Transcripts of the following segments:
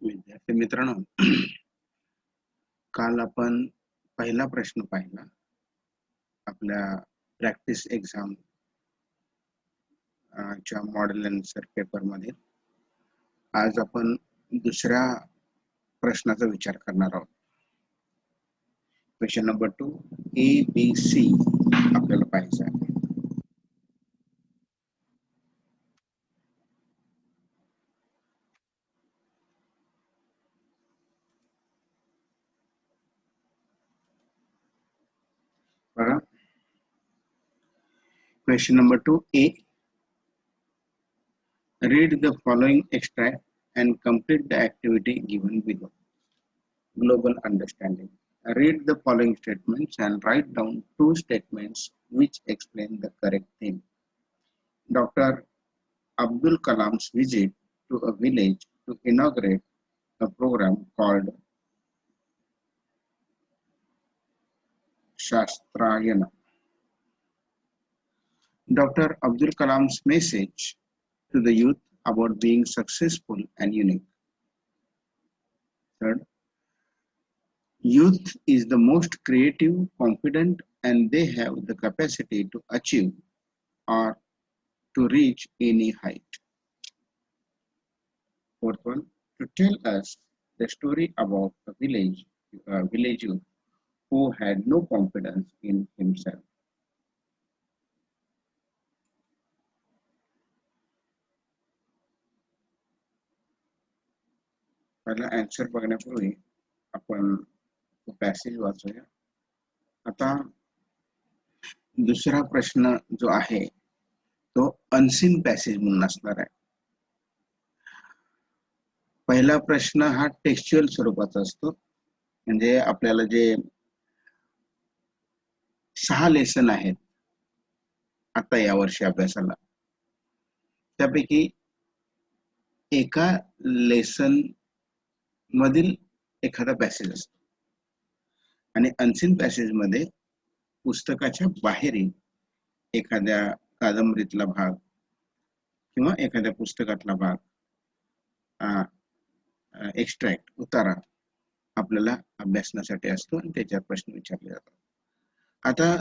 विद्यार्थी मित्रांनो, काल आपण पहिला प्रश्न पाहिला आपल्या प्रॅक्टिस एक्झाम च्या मॉडेल आन्सर पेपर मध्ये. आज आपण दुसऱ्या प्रश्नाचा विचार करणार आहोत. क्वेश्चन नंबर 2, ABC आपल्याला पाहायचा आहे. बघा, question number 2A. Read the following extract and complete the activity given below. Global understanding. Read the following statements and write down 2 statements which explain the correct thing. Dr. Abdul Kalam's visit to a village to inaugurate a program called Shastrayana. Dr. Abdul Kalam's message to the youth about being successful and unique. Third, youth is the most creative, confident, and they have the capacity to achieve or to reach any height. Fourth one, to tell us the story about a village youth who had no confidence in himself. पहिला answer बघण्यापूर्वी आपण passage वाचूया. आता दुसरा प्रश्न जो आहे तो unseen passage म्हणून असणार आहे. पहिला प्रश्न हा टेक्स्च्युअल स्वरूपाचा असतो, म्हणजे आपल्याला जे 6 लेसन आहेत आता या वर्षी अभ्यासाला, त्यापैकी एका लेसन मधील एखादा पॅसेज असतो आणि अनसीन पॅसेज मध्ये पुस्तकाच्या बाहेरील एखाद्या कादंबरीतला भाग किंवा एखाद्या पुस्तकातला भाग, एक्स्ट्रॅक्ट, उतारा आपल्याला अभ्यासण्यासाठी असतो आणि त्याच्यावर प्रश्न विचारले जातात. आता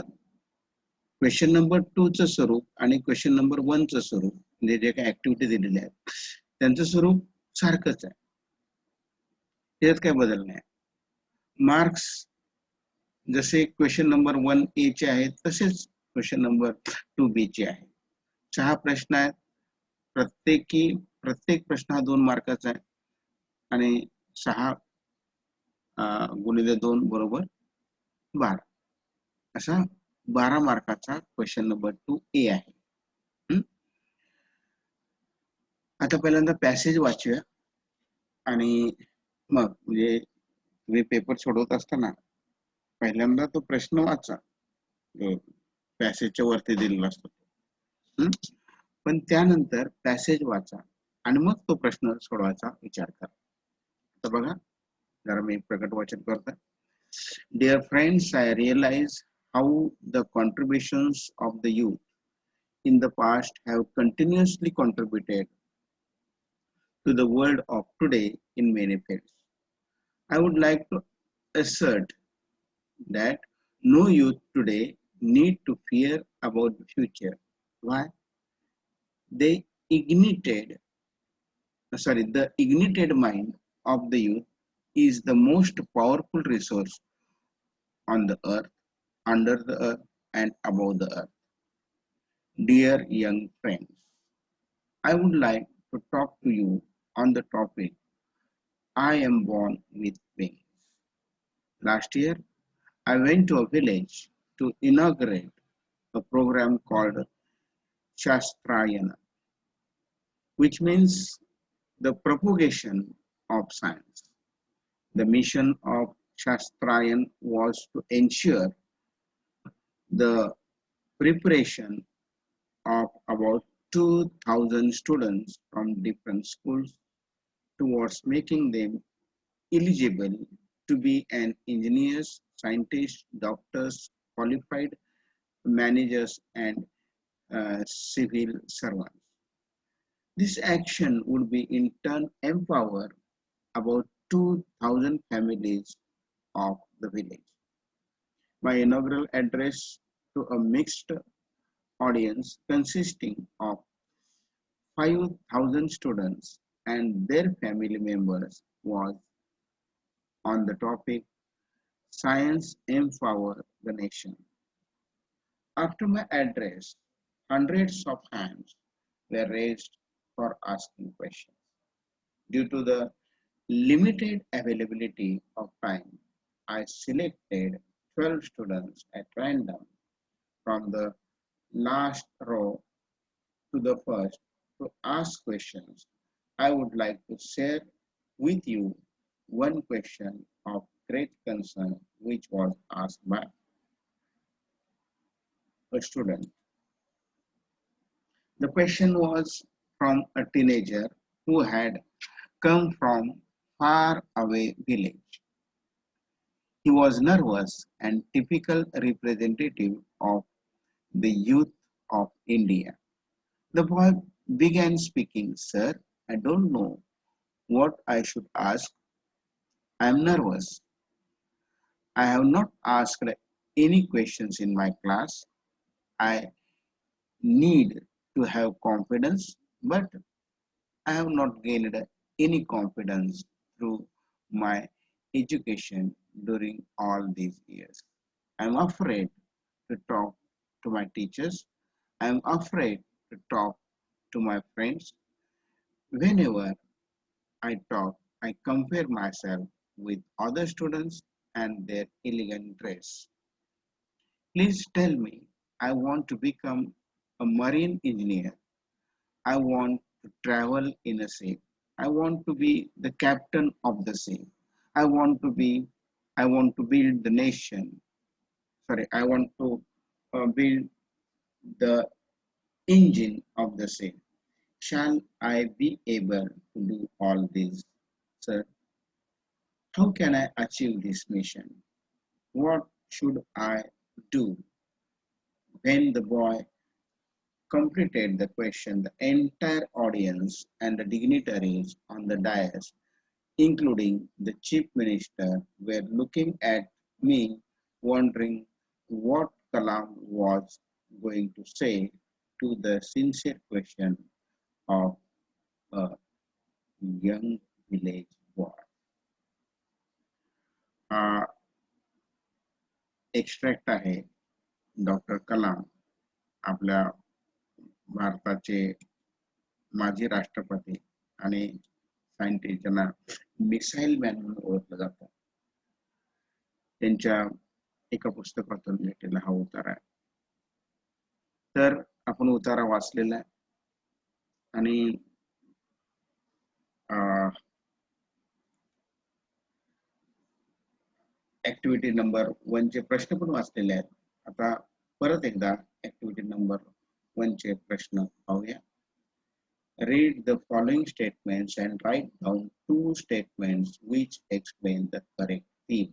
क्वेश्चन नंबर 2 चं स्वरूप आणि क्वेश्चन नंबर 1 चं स्वरूप, म्हणजे जे काही ऍक्टिव्हिटी दिलेले आहेत त्यांचं स्वरूप सारखंच आहे, त्यात काय बदल नाही. मार्क्स जसे क्वेश्चन नंबर 1A चे आहेत तसेच क्वेश्चन नंबर 2B चे आहे. 6 प्रश्न आहेत, प्रत्येक प्रश्न हा 2 मार्काचा आहे आणि 6 गुणिले 2 बरोबर 12 असा 12 मार्काचा क्वेश्चन नंबर 2A आहे. आता पहिल्यांदा पॅसेज वाचूया आणि मग म्हणजे तुम्ही पेपर सोडवत असताना पहिल्यांदा तो प्रश्न वाचा, पॅसेजच्या वरती दिलेला असतो, पण त्यानंतर पॅसेज वाचा आणि मग तो प्रश्न सोडवायचा विचार करा. तर बघा, जरा मी प्रकट वाचन करतो. Dear friends, I realize how the contributions of the youth in the past have continuously contributed to the world of today in many fields. I would like to assert that no youth today need to fear about the future. Why? The ignited mind of the youth is the most powerful resource on the earth, under the earth, and above the earth. Dear young friends, I would like to talk to you on the topic I am born with wings. Last year, I went to a village to inaugurate a program called Shastrayana, which means the propagation of science. The mission of Shastrayana was to ensure the preparation of about 2,000 students from different schools towards making them eligible to be an engineers, scientists, doctors, qualified managers, and civil servants. This action would be in turn empower about 2,000 families of the village. My inaugural address to a mixed audience consisting of 5,000 students and their family members was on the topic Science Empower the Nation. After my address, hundreds of hands were raised for asking questions. Due to the limited availability of time, I selected 12 students at random from the last row to the first to ask questions. I would like to share with you one question of great concern which was asked by a student. The question was from a teenager who had come from far away village. He was nervous and typical representative of the youth of India. The boy began speaking, Sir, I don't know what I should ask. I am nervous. I have not asked any questions in my class. I need to have confidence, but I have not gained any confidence through my education during all these years. I am afraid to talk to my teachers. I am afraid to talk to my friends. Whenever I talk, I compare myself with other students and their elegant dress. Please tell me, I want to become a marine engineer. I want to travel in a ship. I want to be the captain of the ship. I want to be, I want to build the nation. Sorry, I want to build the engine of the ship. Shall I be able to do all this, sir? How can I achieve this mission? What should I do? When the boy completed the question, the entire audience and the dignitaries on the dais, including the chief minister, were looking at me, wondering what Kalam was going to say to the sincere question of a young village boy. Extract आहे doctor कलाम आपल्या भारताचे माजी राष्ट्रपती आणि scientist ज्यांना missile man म्हणून ओळखलं जातं त्यांच्या एका पुस्तकातून भेटलेला हा उतारा आहे. तर आपण उतारा वाचलेला आहे आणि ऍक्टिव्हिटी नंबर 1 चे प्रश्न पण वाचलेले आहेत. आता परत एकदा ऍक्टिव्हिटी नंबर 1 चे प्रश्न पाहूया. Read the following statements and write down 2 statements which explain the correct theme.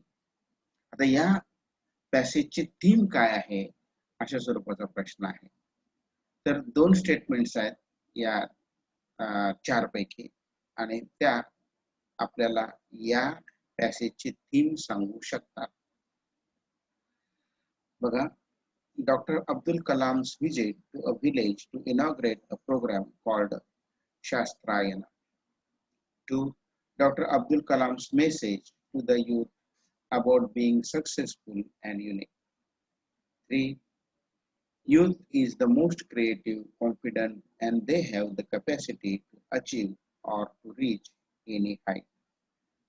आता या पॅसेजची थीम काय आहे अशा स्वरूपाचा प्रश्न आहे. तर 2 स्टेटमेंट्स आहेत या 4 पैकी आणि त्या आपल्याला या पॅसेजची थीम सांगू शकतात. बघा, Dr. Abdul Kalam's visit to a village to inaugurate a program called Shastrayana. 2. Dr. Abdul Kalam's message to the youth about being successful and unique. 3. Youth is the most creative, confident, and they have the capacity to achieve or to reach any height.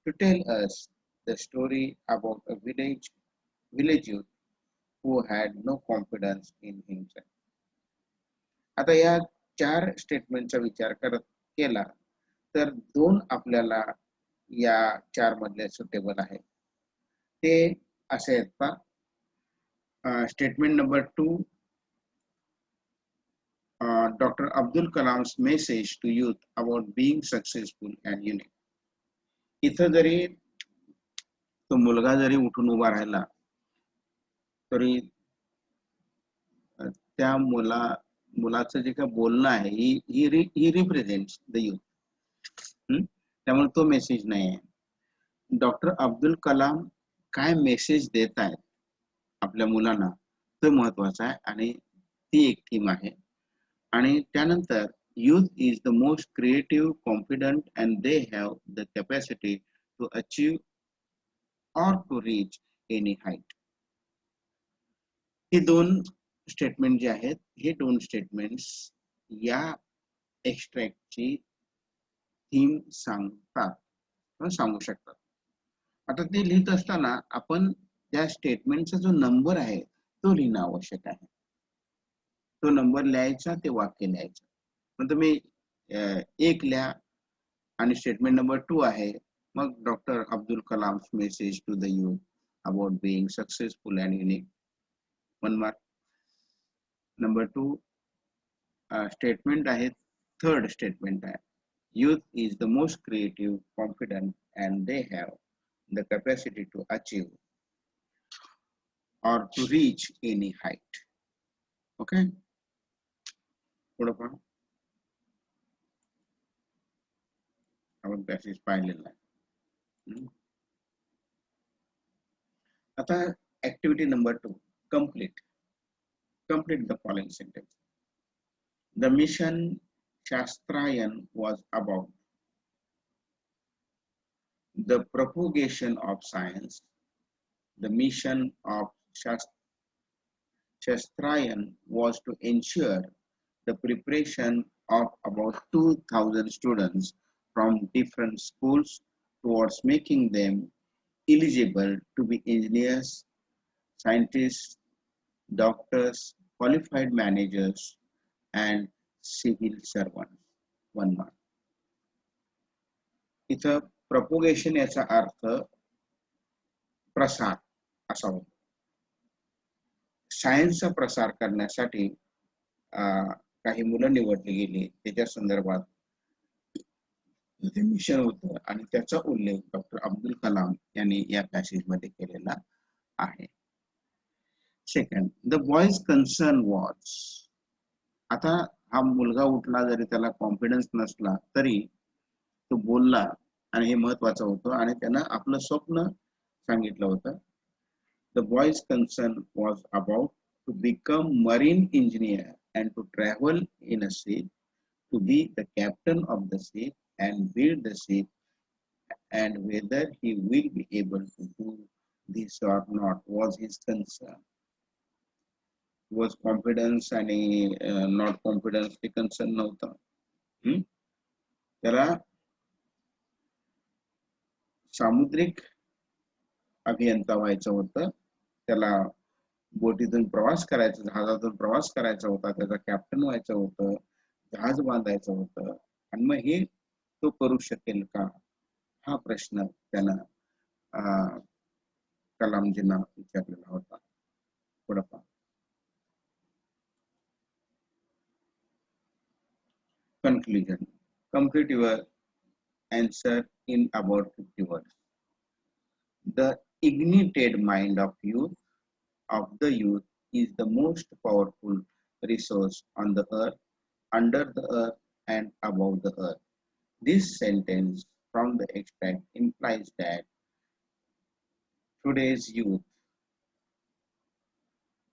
To tell us the story about a village youth who had no confidence in himself. आता या 4 स्टेटमेंटचा विचार केला तर 2 आपल्याला या 4 मधले suitable आहे. ते असे आहेत का? Statement number 2, Dr. Abdul Kalam's message to youth about being successful and unique. इथं जरी तो मुलगा जरी उठून उभा राहिला तरी त्या मुलाचं जे काही बोलणं आहे ही रिप्रेझेंट्स द youth. त्यामुळे तो मेसेज नाही आहे. डॉक्टर अब्दुल कलाम काय मेसेज देत आहेत आपल्या मुलांना ते महत्वाचं आहे आणि ती एक थीम आहे. आणि त्यानंतर youth is the most creative, confident, and they have the capacity to achieve or to reach any height. हे दोन स्टेटमेंट जे आहेत, हे दोन स्टेटमेंट्स या एक्स्ट्रॅक्टची थीम सांगतात किंवा सांगू शकतात. आता ते लिहित असताना आपण त्या स्टेटमेंटचा जो नंबर आहे तो लिहिणं आवश्यक आहे. तो नंबर लिहायचा, ते वाक्य लिहायचं. मग तुम्ही एक लिहा आणि स्टेटमेंट नंबर 2 आहे, मग doctor Abdul Kalam's message to the youth about being successful and unique, 1 mark. Number 2 statement आहे, थर्ड स्टेटमेंट आहे, youth is the most creative, confident, and they have the capacity to achieve or to reach any height. Okay, पुढे पण आपण passage पाहिलेला आहे. आता activity number 2, complete the following sentence. The mission Shastrayan was about the propagation of science. The mission of Shastrayan was to ensure the preparation of about 2,000 students from different schools towards making them eligible to be engineers, scientists, doctors, qualified managers, and civil servants. 1 mark. इथं propagation याचा अर्थ प्रसार असा होतो. सायन्सचा प्रसार करण्यासाठी काही मुलं निवडली गेली, त्याच्या संदर्भात मिशन होतं आणि त्याचा उल्लेख डॉक्टर अब्दुल कलाम यांनी या पॅसेज मध्ये केलेला आहे. Second, the boy's concern was. आता हा मुलगा उठला, जरी त्याला कॉन्फिडन्स नसला तरी तो बोलला आणि हे महत्वाचं होतं आणि त्यानं आपलं स्वप्न सांगितलं होतं. The boy's concern was about to become marine engineer and to travel in a ship, to be the captain of the ship and build the ship, and whether he will be able to do this or not was his concern. Was confidence आणि not confidence ते concern नव्हतं. त्याला सामुद्रिक अभियंता व्हायचं होतं, त्याला बोटीतून प्रवास करायचा, जहाजातून प्रवास करायचा होता, त्याचा कॅप्टन व्हायचं होतं, जहाज बांधायचं होतं. आणि मग हे तो करू शकेल का, हा प्रश्न त्यानं कलामजींना विचारलेला होता. पुढे पहा. Conclusion. Complete your answer in about 50 words. The ignited mind of the youth is the most powerful resource on the earth, under the earth, and above the earth. This sentence from the extract implies that today's youth,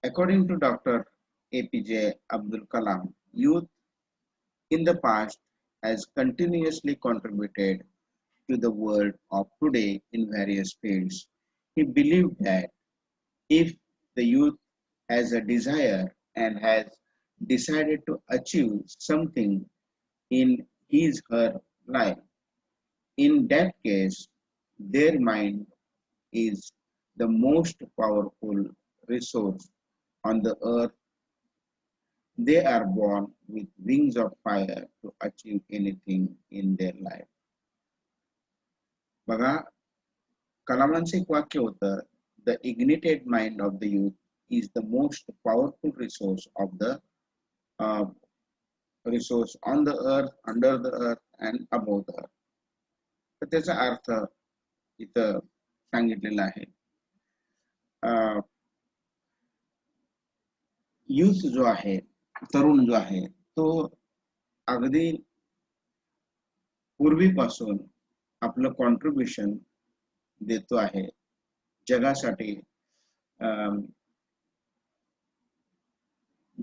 according to Dr. APJ Abdul Kalam, youth in the past has continuously contributed to the world of today in various fields. He believed that if the youth has a desire and has decided to achieve something in his or her life, in that case, their mind is the most powerful resource on the earth. They are born with wings of fire to achieve anything in their life. बघा, कलामांचं एक वाक्य होतं, the ignited mind of the youth is the most powerful resource of the resource on the earth, under the earth, and above the earth. तर त्याचा अर्थ इथं सांगितलेला आहे. Youth जो आहे, तरुण जो आहे, तो अगदी पूर्वीपासून आपलं कॉन्ट्रीब्युशन देतो आहे जगासाठी,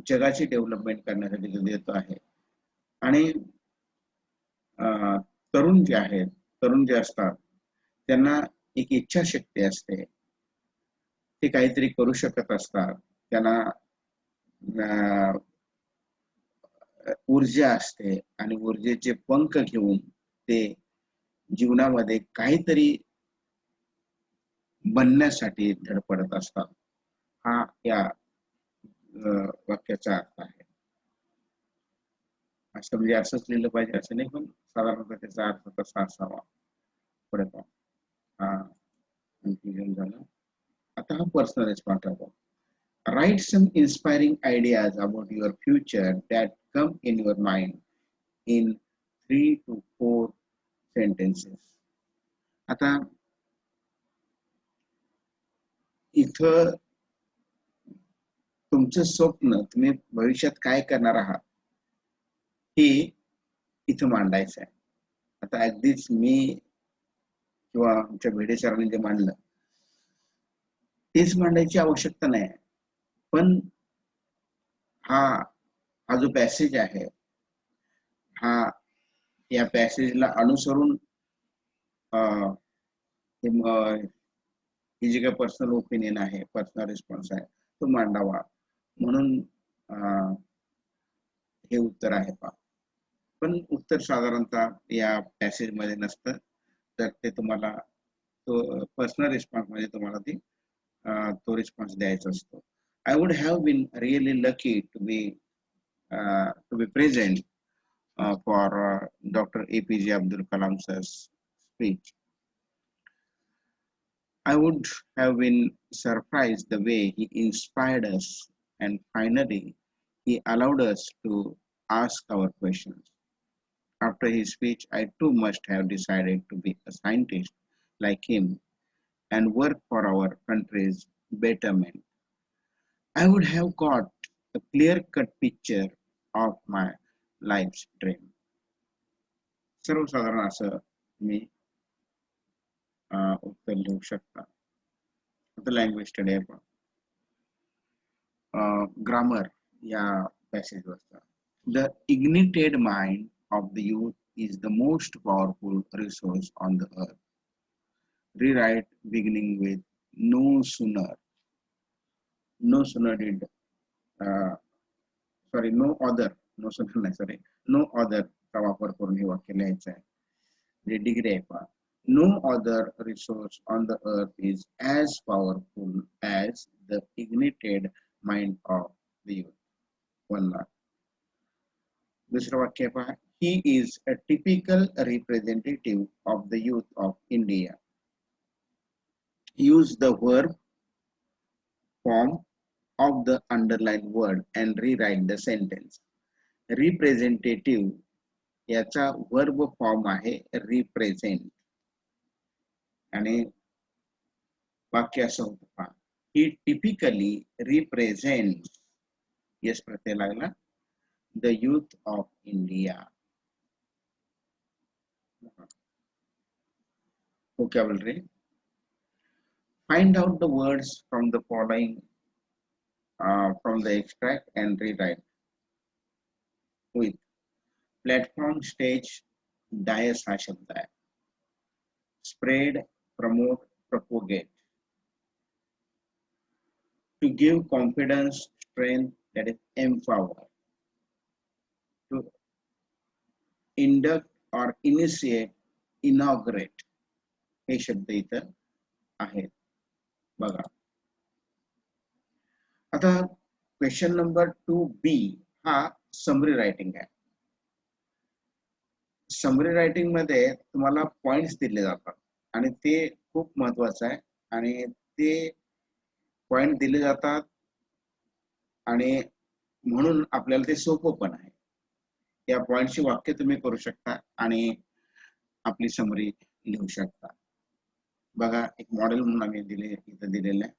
जगाची डेव्हलपमेंट करण्यासाठी तो देतो आहे. आणि तरुण जे आहेत, तरुण जे असतात त्यांना एक इच्छाशक्ती असते, ते काहीतरी करू शकत असतात, त्यांना ऊर्जा असते आणि ऊर्जेचे पंख घेऊन ते जीवनामध्ये काहीतरी बनण्यासाठी धडपडत असतात. हा या वाक्याचा अर्थ आहे. असं म्हणजे असंच लिहिलं पाहिजे असं नाही, पण साधारणतः त्याचा अर्थ कसा असावा पुढे हा कन्फ्युजन झालं. आता हा पर्सनल रिस्पॉन्स आहे. Write some inspiring ideas about your future that come in your mind in 3 to 4 sentences. आता इथं तुमचं स्वप्न, तुम्ही भविष्यात काय करणार आहात हे इथं मांडायचं आहे. आता अगदीच मी किंवा आमच्या भेडे सरांनी जे मांडलं तेच मांडायची आवश्यकता नाही, पण हा जो पॅसेज आहे, हा या पॅसेजला अनुसरून ही जी काही पर्सनल ओपिनियन आहे, पर्सनल रिस्पॉन्स आहे, तो मांडावा म्हणून हे उत्तर आहे पहा. पण उत्तर साधारणतः या पॅसेज मध्ये नसतं, तर ते तुम्हाला तो पर्सनल रिस्पॉन्स मध्ये तुम्हाला ती तो रिस्पॉन्स द्यायचा असतो. I would have been really lucky to be present for Dr. APJ Abdul Kalam sir's speech. I would have been surprised the way he inspired us, and finally he allowed us to ask our questions. After his speech, I too must have decided to be a scientist like him and work for our country's betterment. I would have got a clear-cut picture of my life's dream. सर्वसाधारण असं मी उत्तर लिहू शकता. आता language study आहे पण grammar या पॅसेजवरचा. The ignited mind of the youth is the most powerful resource on the earth. Rewrite beginning with no sooner did no other, no other चा वापर करून हे वाक्य लिहायचं आहे. जे डिग्री आहे पहा. No other resource on the earth is as powerful as the ignited mind of the youth. 1 mark. दुसरं वाक्य पहा. He is a typical representative of the youth of India. Use the verb form of the underlined word and rewrite the sentence. Representative याचा verb form आहे represent आणि वाक्य असं होतं पहा. ही टिपिकली रिप्रेझेंट, यस प्रत्यय लागला, the youth of India. vocabulary. Find out the words from the following from the extract and rewrite with. Platform, stage, dais हा शब्द आहे. Spread, promote, propagate. To give confidence, strength, that is empower. To induct or initiate, inaugurate. हे शब्द इथं आहेत बघा. आता question number 2B हा summary writing आहे. समरी रायटिंग मध्ये तुम्हाला पॉइंट्स दिले जातात आणि ते खूप महत्वाचं आहे. आणि ते पॉइंट दिले जातात आणि म्हणून आपल्याला ते सोपं पण आहे. या पॉइंटची वाक्य तुम्ही करू शकता आणि आपली समरी लिहू शकता. बघा, एक मॉडेल म्हणून आम्ही इथं दिलेलं आहे.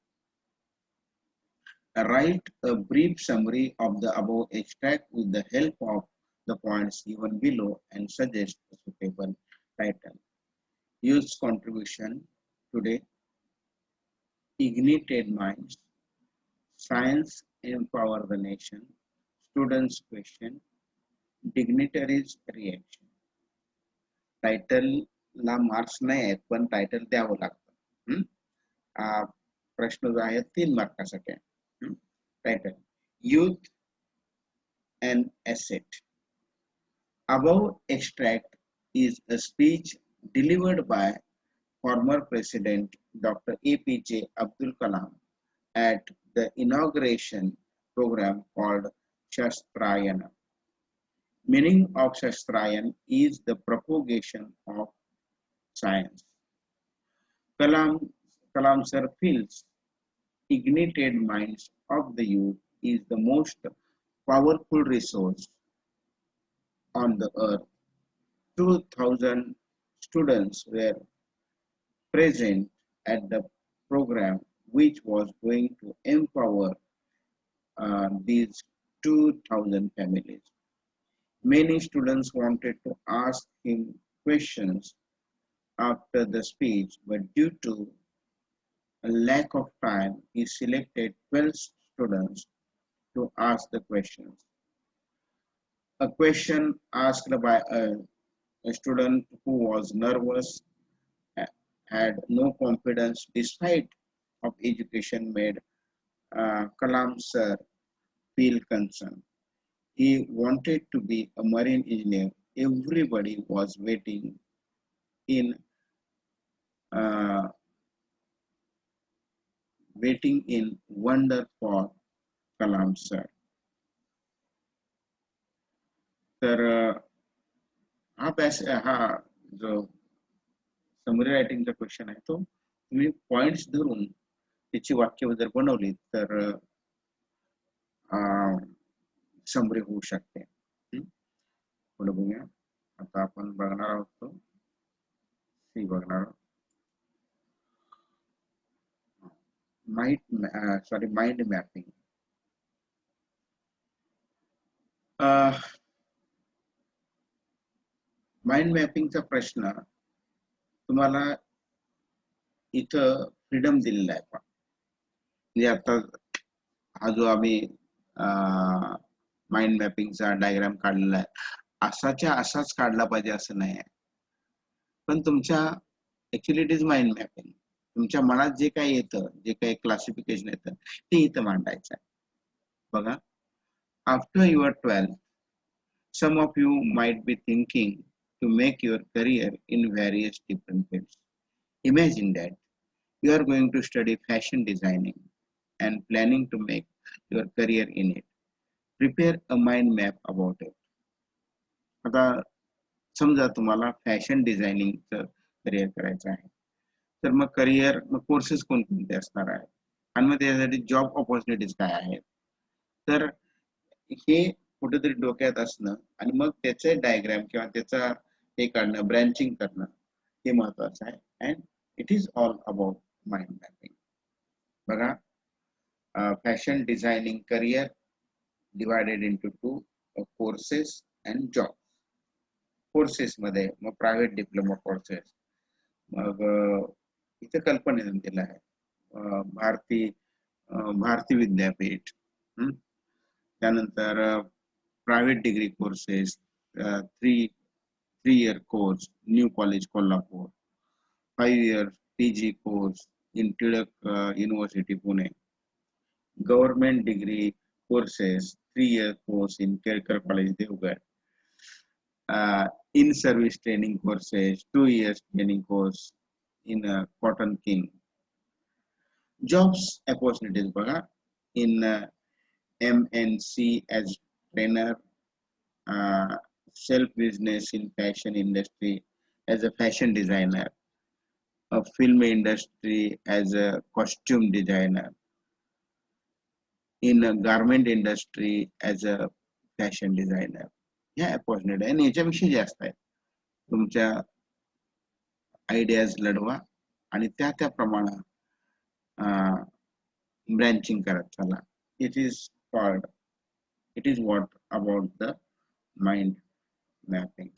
Write a brief summary of the above extract with the help of the points given below and suggest a suitable title. Youth's contribution today, ignited minds, science empower the nation, students question, dignitaries reaction. टायटलला marks नाही आहेत पण title द्यावं लागतं. प्रश्न जो आहे 3 मार्कासाठी आहे. Title youth and asset. Above extract is a speech delivered by former President Dr. APJ Abdul Kalam at the inauguration program called Shastrayana. Meaning of Shastrayan is the propagation of science. Kalam sir feels ignited minds of the youth is the most powerful resource on the earth. 2,000 students were present at the program, which was going to empower these 2,000 families. Many students wanted to ask him questions after the speech, but due to a lack of time, he selected 12 students to ask the questions. A question asked by a student who was nervous, had no confidence despite of education made Kalam sir feel concerned. He wanted to be a marine engineer. Everybody was in uh, waiting in wonder for Kalam sir. तर हा जो summary रायटिंगचा question आहे तो तुम्ही points धरून त्याची वाक्य जर बनवली तर समरी होऊ शकते. पुढे बघूया. आता आपण बघणार आहोत तो सी बघणार आहोत. Mind mapping. माइंड मॅपिंगचा प्रश्न तुम्हाला इथं फ्रीडम दिलेला आहे. पण म्हणजे आता हा जो आम्ही माइंड मॅपिंगचा डायग्राम काढलेला आहे असाच्या असाच काढला पाहिजे असं नाही आहे. पण तुमच्या actually it is mind mapping. तुमच्या मनात जे काही येतं, जे काही क्लासिफिकेशन येतं ते इथं मांडायचं आहे. बघा, after your 12th, some of you might be thinking to make your career in various different fields. Imagine that you are going to study fashion designing and planning to make your career in it. Prepare a mind map about it. आता समजा तुम्हाला fashion डिझायनिंगचं career करायचं आहे, तर मग career मग courses कोणकोणते असणार आहे आणि मग त्यासाठी जॉब ऑपॉर्च्युनिटीज काय आहेत. तर हे कुठेतरी डोक्यात असणं आणि मग त्याचे डायग्राम किंवा त्याचा हे काढणं, ब्रँचिंग करणं हे महत्वाचं आहे. And it is all about mind mapping. बघा, fashion designing career divided into 2 courses and job. Courses मध्ये मग प्रायव्हेट डिप्लोमा कोर्सेस, मग इथे कल्पनेने दिलं आहे भारती विद्यापीठ, त्यानंतर private degree courses, 3 year course new college Kolhapur, 5 year PG course in Tilak university Pune, government degree courses 3 year course in Kelkar college Devgad, in service training courses, 2 years training course in Cotton King. Jobs opportunities बघा, in MNC as trainer, self business in fashion industry as a fashion designer, a film industry as a costume designer, in a garment industry as a fashion designer. ह्या opportunity आणि याच्यापेक्षा जास्त आहे. तुमच्या ideas लढवा आणि त्या प्रमाणे ब्रँचिंग करत चला. It is what about the mind mapping.